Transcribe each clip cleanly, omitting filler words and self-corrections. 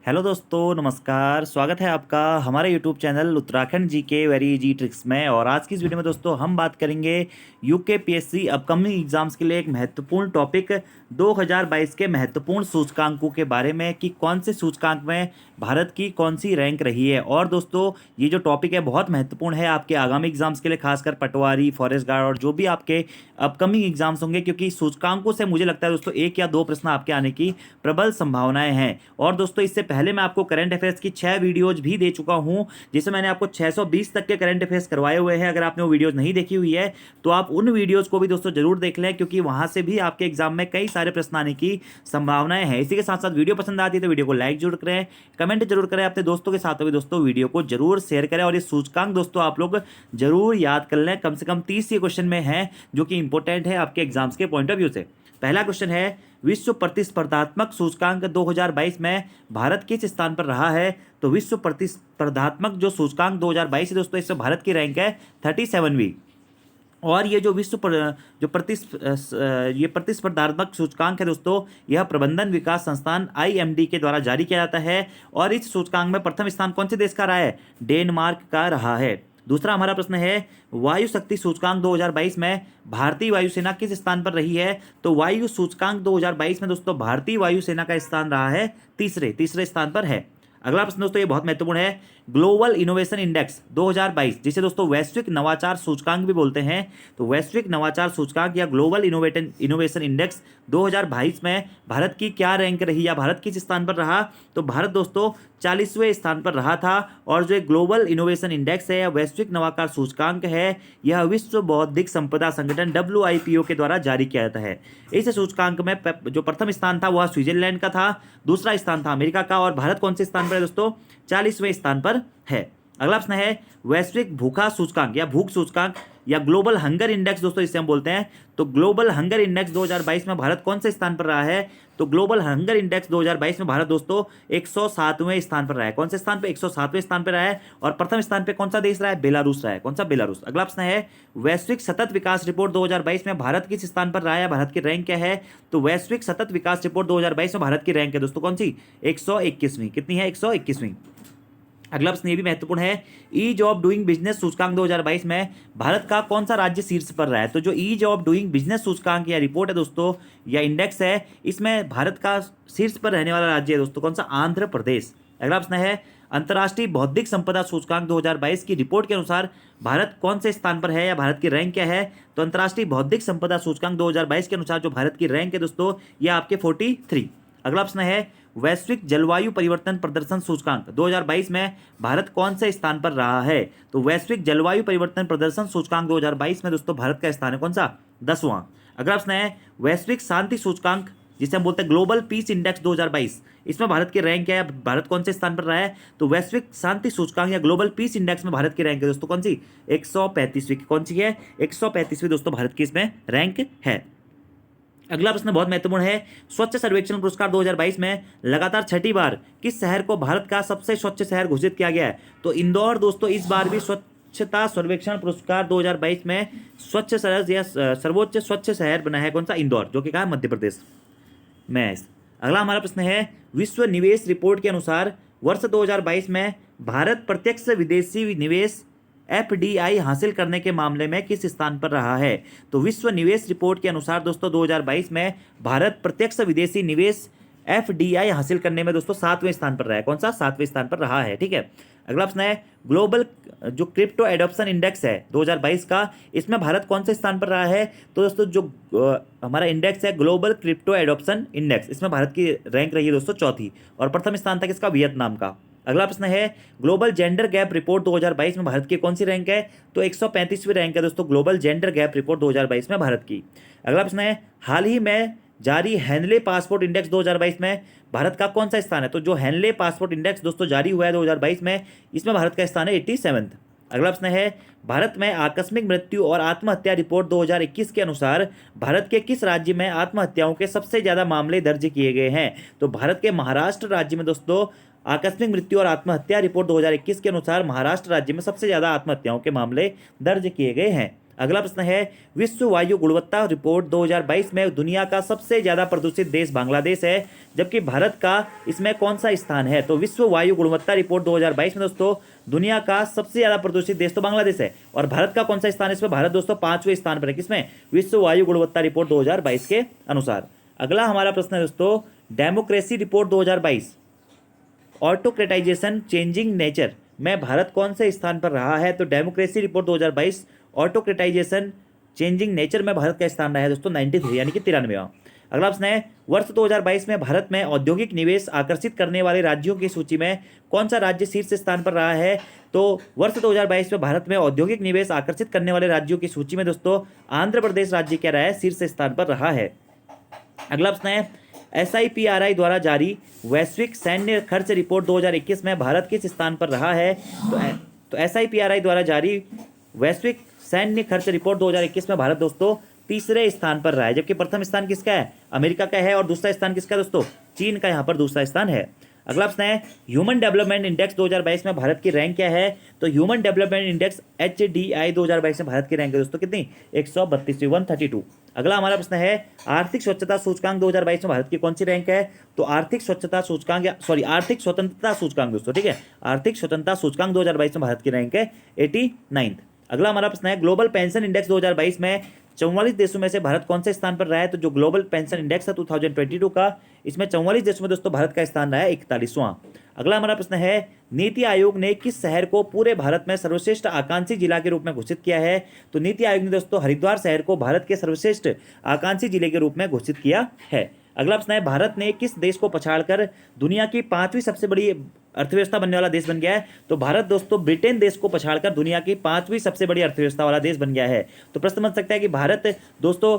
Hello दोस्तों, नमस्कार। स्वागत है आपका हमारे यूट्यूब चैनल उत्तराखंड जी के वेरी इजी ट्रिक्स में। और आज की इस वीडियो में दोस्तों हम बात करेंगे यूकेपीएससी अपकमिंग एग्जाम्स के लिए एक महत्वपूर्ण टॉपिक 2022 के महत्वपूर्ण सूचकांकों के बारे में कि कौन से सूचकांक में भारत की कौन सी रैंक रही है। और दोस्तों ये जो टॉपिक है बहुत महत्वपूर्ण है आपके आगामी एग्जाम्स के लिए, खासकर पटवारी, फॉरेस्ट गार्ड और जो भी आपके अपकमिंग एग्जाम्स होंगे, क्योंकि सूचकांकों से मुझे लगता है दोस्तों एक या दो प्रश्न आपके आने की प्रबल संभावनाएं हैं। और दोस्तों इससे पहले मैं आपको करंट अफेयर्स की 6 वीडियोज भी दे चुका हूं, जिसे मैंने आपको 620 तक के करंट अफेयर्स करवाए हुए हैं। अगर आपने वो वीडियोज नहीं देखी हुई है तो आप उन वीडियोज को भी दोस्तों जरूर देख लें, क्योंकि वहां से भी आपके एग्जाम में कई सारे प्रश्न आने की संभावनाएं हैं। इसी के साथ साथ वीडियो पसंद आती है तो वीडियो को लाइक जरूर करें, कमेंट जरूर करें, अपने दोस्तों के साथ भी दोस्तों वीडियो को जरूर शेयर करें। और ये सूचकांक दोस्तों आप लोग जरूर याद कर लें, कम से कम 30 ये क्वेश्चन में है जो कि इंपॉर्टेंट है आपके एग्जाम्स के पॉइंट ऑफ व्यू से। पहला क्वेश्चन है, विश्व प्रतिस्पर्धात्मक सूचकांक 2022 में भारत किस स्थान पर रहा है? तो विश्व प्रतिस्पर्धात्मक जो सूचकांक 2022 है दोस्तों, इसमें भारत की रैंक है 37वीं। और ये जो ये प्रतिस्पर्धात्मक सूचकांक है दोस्तों, यह प्रबंधन विकास संस्थान IMD के द्वारा जारी किया जाता है। और इस सूचकांक में प्रथम स्थान कौन से देश का रहा है? डेनमार्क का रहा है। दूसरा हमारा प्रश्न है, वायु शक्ति सूचकांक 2022 में भारतीय वायुसेना किस स्थान पर रही है? तो वायु सूचकांक 2022 में दोस्तों भारतीय वायुसेना का स्थान रहा है तीसरे स्थान पर है। अगला प्रश्न दोस्तों ये बहुत महत्वपूर्ण है, ग्लोबल इनोवेशन इंडेक्स 2022, जिसे दोस्तों वैश्विक नवाचार सूचकांक भी बोलते हैं। तो वैश्विक नवाचार सूचकांक या ग्लोबल इनोवेशन इंडेक्स 2022 में भारत की क्या रैंक रही या भारत किस स्थान पर रहा? तो भारत दोस्तों 40वें स्थान पर रहा था। और जो ग्लोबल इनोवेशन इंडेक्स है या वैश्विक नवाचार सूचकांक है, यह विश्व बौद्धिक संपदा संगठन WIPO के द्वारा जारी किया जाता है। इस सूचकांक में जो प्रथम स्थान था वह स्विट्जरलैंड का था, दूसरा स्थान था अमेरिका का, और भारत कौन से स्थान पर है दोस्तों? 40वें स्थान पर है। अगला प्रश्न है, वैश्विक भूखा सूचकांक या भूख सूचकांक या ग्लोबल हंगर इंडेक्स दोस्तों इसे हम बोलते हैं। तो ग्लोबल हंगर इंडेक्स 2022 में भारत कौन से स्थान पर रहा है? तो ग्लोबल हंगर इंडेक्स 2022 में भारत दोस्तों 107वें स्थान पर रहा है। कौन से स्थान पे? 107वें स्थान पर रहा है। और प्रथम स्थान पे कौन सा देश रहा है? बेलारूस रहा है। कौन सा? बेलारूस। अगला प्रश्न है, वैश्विक सतत विकास रिपोर्ट 2022 में भारत किस स्थान पर रहा है? भारत की रैंक क्या है? तो वैश्विक सतत विकास रिपोर्ट 2022 में भारत की रैंक है दोस्तों कौन सी? 121वीं। कितनी है? 121वीं। अगला प्रश्न ये भी महत्वपूर्ण है, ईज ऑफ डूइंग बिजनेस सूचकांक 2022 में भारत का कौन सा राज्य शीर्ष पर रहा है? तो जो ईज ऑफ डूइंग बिजनेस सूचकांक या रिपोर्ट है दोस्तों या इंडेक्स है, इसमें भारत का शीर्ष पर रहने वाला राज्य है दोस्तों कौन सा? आंध्र प्रदेश। अगला प्रश्न है, अंतर्राष्ट्रीय बौद्धिक संपदा सूचकांक 2022 की रिपोर्ट के अनुसार भारत कौन से स्थान पर है या भारत की रैंक क्या है? तो अंतर्राष्ट्रीय बौद्धिक संपदा सूचकांक 2022 के अनुसार जो भारत की रैंक है दोस्तों, यह आपके 43। अगला प्रश्न है, वैश्विक जलवायु परिवर्तन प्रदर्शन सूचकांक 2022 में भारत कौन से स्थान पर रहा है? तो वैश्विक जलवायु परिवर्तन प्रदर्शन सूचकांक 2022 में दोस्तों भारत का स्थान है कौन सा? 10वां। अगला प्रश्न है, वैश्विक शांति सूचकांक जिसे हम बोलते हैं ग्लोबल पीस इंडेक्स 2022, इसमें भारत की रैंक क्या है? भारत कौन से स्थान पर रहा है? तो वैश्विक शांति सूचकांक या ग्लोबल पीस इंडेक्स में भारत की रैंक है दोस्तों कौन सी? 135वीं। कौन सी है? 135वीं दोस्तों भारत की इसमें रैंक है। अगला प्रश्न बहुत महत्वपूर्ण है, स्वच्छ सर्वेक्षण पुरस्कार 2022 में लगातार 6ठी बार किस शहर को भारत का सबसे स्वच्छ शहर घोषित किया गया है? तो इंदौर दोस्तों इस बार भी स्वच्छता सर्वेक्षण पुरस्कार 2022 में स्वच्छ शहर या सर्वोच्च स्वच्छ शहर बना है कौन सा? इंदौर, जो कि कहा मध्य प्रदेश में। अगला हमारा प्रश्न है, विश्व निवेश रिपोर्ट के अनुसार वर्ष 2022 में भारत प्रत्यक्ष विदेशी निवेश FDI हासिल करने के मामले में किस स्थान पर रहा है? तो विश्व निवेश रिपोर्ट के अनुसार दोस्तों 2022 में भारत प्रत्यक्ष विदेशी निवेश FDI हासिल करने में दोस्तों 7वें स्थान पर रहा है। कौन सा? 7वें स्थान पर रहा है। ठीक है। अगला प्रश्न है, ग्लोबल जो क्रिप्टो एडॉप्शन इंडेक्स है 2022 का, इसमें भारत कौन से स्थान पर रहा है? तो दोस्तों जो हमारा इंडेक्स है ग्लोबल क्रिप्टो एडॉप्शन इंडेक्स, इसमें भारत की रैंक रही है दोस्तों 4थी। और प्रथम स्थान तक इसका वियतनाम का। अगला प्रश्न है, ग्लोबल जेंडर गैप रिपोर्ट 2022 में भारत की कौन सी रैंक है? तो 135वीं रैंक है दोस्तों ग्लोबल जेंडर गैप रिपोर्ट 2022 में भारत की। अगला प्रश्न है, हाल ही में जारी हैनले पासपोर्ट इंडेक्स 2022 में भारत का कौन सा स्थान है? तो जो हैनले पासपोर्ट इंडेक्स दोस्तों जारी हुआ है 2022 में, इसमें भारत का स्थान है 87th। अगला प्रश्न है, भारत में आकस्मिक मृत्यु और आत्महत्या रिपोर्ट 2021 के अनुसार भारत के किस राज्य में आत्महत्याओं के सबसे ज़्यादा मामले दर्ज किए गए हैं? तो भारत के महाराष्ट्र राज्य में दोस्तों आकस्मिक मृत्यु और आत्महत्या रिपोर्ट 2021 के अनुसार महाराष्ट्र राज्य में सबसे ज़्यादा आत्महत्याओं के मामले दर्ज किए गए हैं। अगला प्रश्न है, विश्व वायु गुणवत्ता रिपोर्ट 2022 में दुनिया का सबसे ज्यादा प्रदूषित देश बांग्लादेश है, जबकि भारत का इसमें कौन सा स्थान है? तो विश्व वायु गुणवत्ता रिपोर्ट 2022 में दोस्तों दुनिया का सबसे ज्यादा प्रदूषित देश तो बांग्लादेश है, और भारत का कौन सा स्थान है इसमें? भारत दोस्तों 5वें स्थान पर है। किसमें? विश्व वायु गुणवत्ता रिपोर्ट 2022 के अनुसार। अगला हमारा प्रश्न है दोस्तों, democracy report 2022 autocratisation changing nature में भारत कौन से स्थान पर रहा है? तो democracy report 2022 autocratisation changing nature में भारत का स्थान रहा है दोस्तों 93 यानी कि 93वां। अगला प्रश्न है, वर्ष 2022 में भारत में औद्योगिक निवेश आकर्षित करने वाले राज्यों की सूची में कौन सा राज्य शीर्ष स्थान पर रहा है? तो वर्ष 2022 में भारत में औद्योगिक निवेश आकर्षित करने वाले राज्यों की सूची में दोस्तों आंध्र प्रदेश राज्य क्या रहा है? शीर्ष स्थान पर रहा है। अगला प्रश्न है, SIPRI द्वारा जारी वैश्विक सैन्य खर्च रिपोर्ट 2021 में भारत किस स्थान पर रहा है? तो SIPRI द्वारा जारी वैश्विक सैन्य खर्च रिपोर्ट 2021 में भारत दोस्तों तीसरे स्थान पर रहा है, जबकि प्रथम स्थान किसका है? अमेरिका का है, और दूसरा स्थान किसका दोस्तों? चीन का यहाँ पर दूसरा स्थान है। अगला प्रश्न है, ह्यूमन डेवलपमेंट इंडेक्स 2022 में भारत की रैंक क्या है? तो ह्यूमन डेवलपमेंट इंडेक्स HDI 2022 में भारत की रैंक है दोस्तों कितनी? 132, 132। अगला हमारा प्रश्न है, आर्थिक स्वच्छता सूचकांक 2022 में भारत की कौन सी रैंक है? तो आर्थिक स्वच्छता सूचकांक आर्थिक स्वतंत्रता सूचकांक दोस्तों, ठीक है, आर्थिक स्वतंत्रता सूचकांक 2022 में भारत की रैंक है 89। अगला हमारा प्रश्न है, ग्लोबल पेंशन इंडेक्स 2022 में 44 देशों में से भारत कौन से स्थान पर रहा है? तो जो ग्लोबल पेंशन इंडेक्स है 2022 का, इसमें 44 देशों में दोस्तों भारत का स्थान रहा है 41वां। अगला हमारा प्रश्न है, नीति आयोग ने किस शहर को पूरे भारत में सर्वश्रेष्ठ आकांक्षी जिला के रूप में घोषित किया है? तो नीति आयोग ने दोस्तों हरिद्वार शहर को भारत के सर्वश्रेष्ठ आकांक्षी जिले के रूप में घोषित किया है। अगला प्रश्न है, भारत ने किस देश को पछाड़कर दुनिया की 5वीं सबसे बड़ी अर्थव्यवस्था बनने वाला देश बन गया है? तो भारत दोस्तों ब्रिटेन देश को पछाड़कर दुनिया की 5वीं सबसे बड़ी अर्थव्यवस्था वाला देश बन गया है। तो प्रश्न बन सकता है कि भारत दोस्तों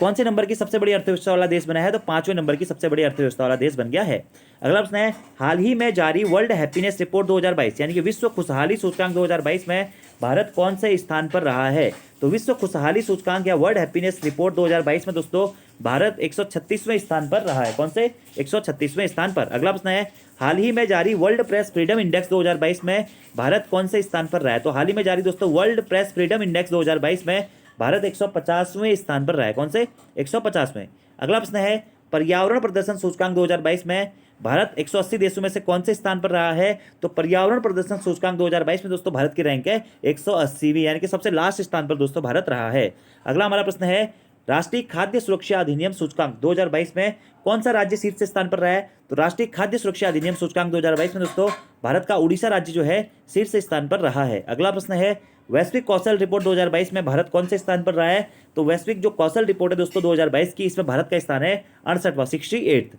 कौन से नंबर की सबसे बड़ी अर्थव्यवस्था वाला देश बना है? तो 5वें नंबर की सबसे बड़ी अर्थव्यवस्था वाला देश बन गया है। अगला प्रश्न है, हाल ही में जारी वर्ल्ड हैप्पीनेस रिपोर्ट 2022 यानी कि विश्व खुशहाली सूचकांक 2022 में भारत कौन से स्थान पर रहा है? तो विश्व खुशहाली सूचकांक या वर्ल्ड हैप्पीनेस रिपोर्ट 2022 में दोस्तों भारत 136वें स्थान पर रहा है। कौन से? 136वें स्थान पर। अगला प्रश्न है, हाल ही में जारी वर्ल्ड प्रेस फ्रीडम इंडेक्स 2022 में भारत कौन से स्थान पर रहा है? तो हाल ही में जारी दोस्तों वर्ल्ड प्रेस फ्रीडम इंडेक्स 2022 में भारत 150वें स्थान पर रहा है। कौन से? 150वें। अगला प्रश्न है, पर्यावरण प्रदर्शन सूचकांक 2022 में भारत 180 देशों में से कौन से स्थान पर रहा है? तो पर्यावरण प्रदर्शन सूचकांक 2022 में दोस्तों भारत की रैंक है 180वीं यानी कि सबसे लास्ट स्थान पर दोस्तों भारत रहा है। अगला हमारा प्रश्न है, राष्ट्रीय खाद्य सुरक्षा अधिनियम सूचकांक 2022 में कौन सा राज्य शीर्ष स्थान पर रहा है? तो राष्ट्रीय खाद्य सुरक्षा अधिनियम सूचकांक 2022 में दोस्तों भारत का उड़ीसा राज्य जो है शीर्ष स्थान पर रहा है। अगला प्रश्न है, वैश्विक कौशल रिपोर्ट 2022 में भारत कौन से स्थान पर रहा है? तो वैश्विक जो कौशल रिपोर्ट है दोस्तों 2022 की, इसमें भारत का स्थान है 68वां, 68।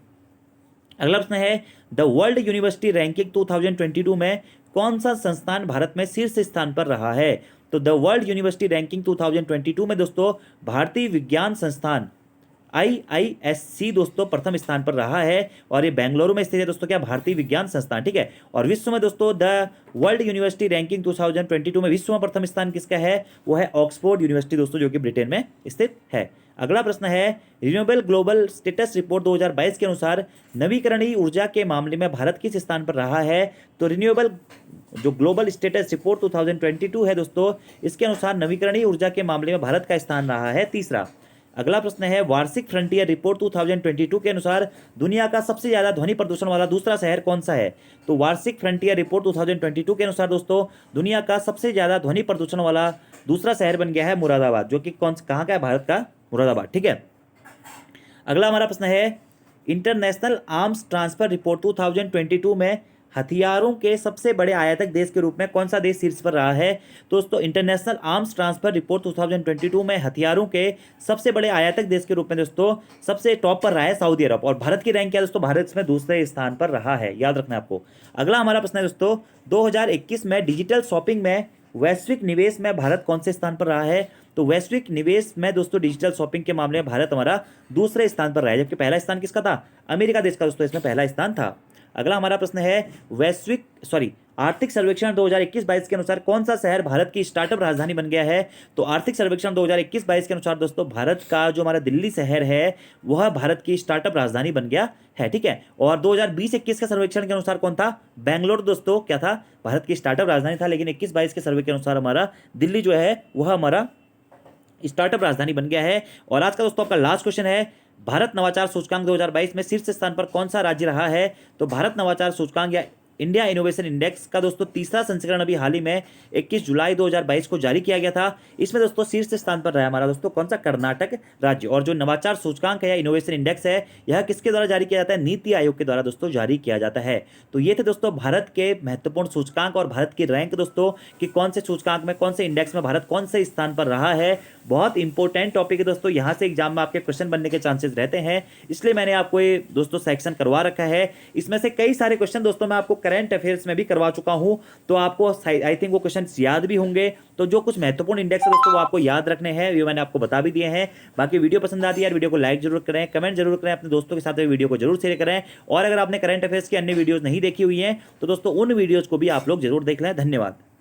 अगला प्रश्न है, द वर्ल्ड यूनिवर्सिटी रैंकिंग 2022 में कौन सा संस्थान भारत में शीर्ष स्थान पर रहा है? तो द वर्ल्ड यूनिवर्सिटी रैंकिंग 2022 में दोस्तों भारतीय विज्ञान संस्थान IISc दोस्तों प्रथम स्थान पर रहा है, और ये बेंगलुरु में स्थित है दोस्तों क्या? भारतीय विज्ञान संस्थान, ठीक है। और विश्व में दोस्तों द वर्ल्ड यूनिवर्सिटी रैंकिंग 2022 में विश्व में प्रथम स्थान किसका है? वो है ऑक्सफोर्ड यूनिवर्सिटी दोस्तों, जो कि ब्रिटेन में स्थित है। अगला प्रश्न है, रिन्यूएबल ग्लोबल स्टेटस रिपोर्ट 2022 के अनुसार नवीकरणीय ऊर्जा के मामले में भारत किस स्थान पर रहा है? तो रिन्यूएबल जो ग्लोबल स्टेटस रिपोर्ट 2022 है दोस्तों, इसके अनुसार नवीकरणीय ऊर्जा के मामले में भारत का स्थान रहा है तीसरा। अगला प्रश्न है, वार्षिक फ्रंटियर रिपोर्ट 2022 के अनुसार दुनिया का सबसे ज्यादा ध्वनि प्रदूषण वाला दूसरा शहर कौन सा है? तो वार्षिक फ्रंटियर रिपोर्ट 2022 के अनुसार दोस्तों दुनिया का सबसे ज्यादा ध्वनि प्रदूषण वाला दूसरा शहर बन गया है मुरादाबाद, जो कि कहाँ का है? भारत का मुरादाबाद, ठीक है। अगला हमारा प्रश्न है, इंटरनेशनल आर्म्स ट्रांसफर रिपोर्ट 2022 में हथियारों के सबसे बड़े आयातक देश के रूप में कौन सा देश शीर्ष पर रहा है? दोस्तों इंटरनेशनल आर्म्स ट्रांसफर रिपोर्ट 2022 में हथियारों के सबसे बड़े आयातक देश के रूप में दोस्तों सबसे टॉप पर रहा है सऊदी अरब, और भारत की रैंक क्या है दोस्तों? भारत इसमें दूसरे स्थान पर रहा है, याद रखना है आपको। अगला हमारा प्रश्न है दोस्तों, 2021 में डिजिटल शॉपिंग में वैश्विक निवेश में भारत कौन से स्थान पर रहा है? तो वैश्विक निवेश में दोस्तों डिजिटल शॉपिंग के मामले में भारत हमारा दूसरे स्थान पर रहा है, जबकि पहला स्थान किसका था? अमेरिका देश का दोस्तों इसमें पहला स्थान था। अगला हमारा प्रश्न है, आर्थिक सर्वेक्षण 2021-22 के अनुसार कौन सा शहर भारत की स्टार्टअप राजधानी बन गया है? तो आर्थिक सर्वेक्षण 2021-22 के अनुसार दोस्तों भारत का जो हमारा दिल्ली शहर है वह भारत की स्टार्टअप राजधानी बन गया है। ठीक है, और 2020-21 के सर्वेक्षण के अनुसार कौन था? बेंगलोर दोस्तों क्या था? भारत की स्टार्टअप राजधानी था, लेकिन 21-22 के सर्वे के अनुसार हमारा दिल्ली जो है वह हमारा स्टार्टअप राजधानी बन गया है। और आज का दोस्तों आपका लास्ट क्वेश्चन है, भारत नवाचार सूचकांक 2022 में शीर्ष स्थान पर कौन सा राज्य रहा है? तो भारत नवाचार सूचकांक या इंडिया इनोवेशन इंडेक्स का दोस्तों तीसरा संस्करण अभी हाल ही में 21 जुलाई 2022 को जारी किया गया था। इसमें दोस्तों शीर्ष स्थान पर रहा हमारा दोस्तों कौन सा? कर्नाटक राज्य। और जो नवाचार सूचकांक है या इनोवेशन इंडेक्स है यह किसके द्वारा जारी किया जाता है? नीति आयोग के द्वारा दोस्तों जारी किया जाता है। तो ये थे दोस्तों भारत के महत्वपूर्ण सूचकांक और भारत की रैंक दोस्तों कि कौन से सूचकांक में, कौन से इंडेक्स में भारत कौन से स्थान पर रहा है। बहुत इंपॉर्टेंट टॉपिक है दोस्तों, यहाँ से एग्जाम में आपके क्वेश्चन बनने के चांसेस रहते हैं, इसलिए मैंने आपको ये दोस्तों सेक्शन करवा रखा है। इसमें से कई सारे क्वेश्चन दोस्तों मैं आपको करंट अफेयर्स में भी करवा चुका हूं, तो आपको आई थिंक वो क्वेश्चन याद भी होंगे। तो जो कुछ महत्वपूर्ण इंडेक्स है दोस्तों वो आपको याद रखने हैं, ये मैंने आपको बता भी दिए हैं। बाकी वीडियो पसंद आती है यार, वीडियो को लाइक जरूर करें, कमेंट जरूर करें, अपने दोस्तों के साथ वीडियो को जरूर शेयर करें। और अगर आपने करंट अफेयर्स की अन्य वीडियोज नहीं देखी हुई हैं तो दोस्तों उन वीडियोज को भी आप लोग जरूर देख लें। धन्यवाद।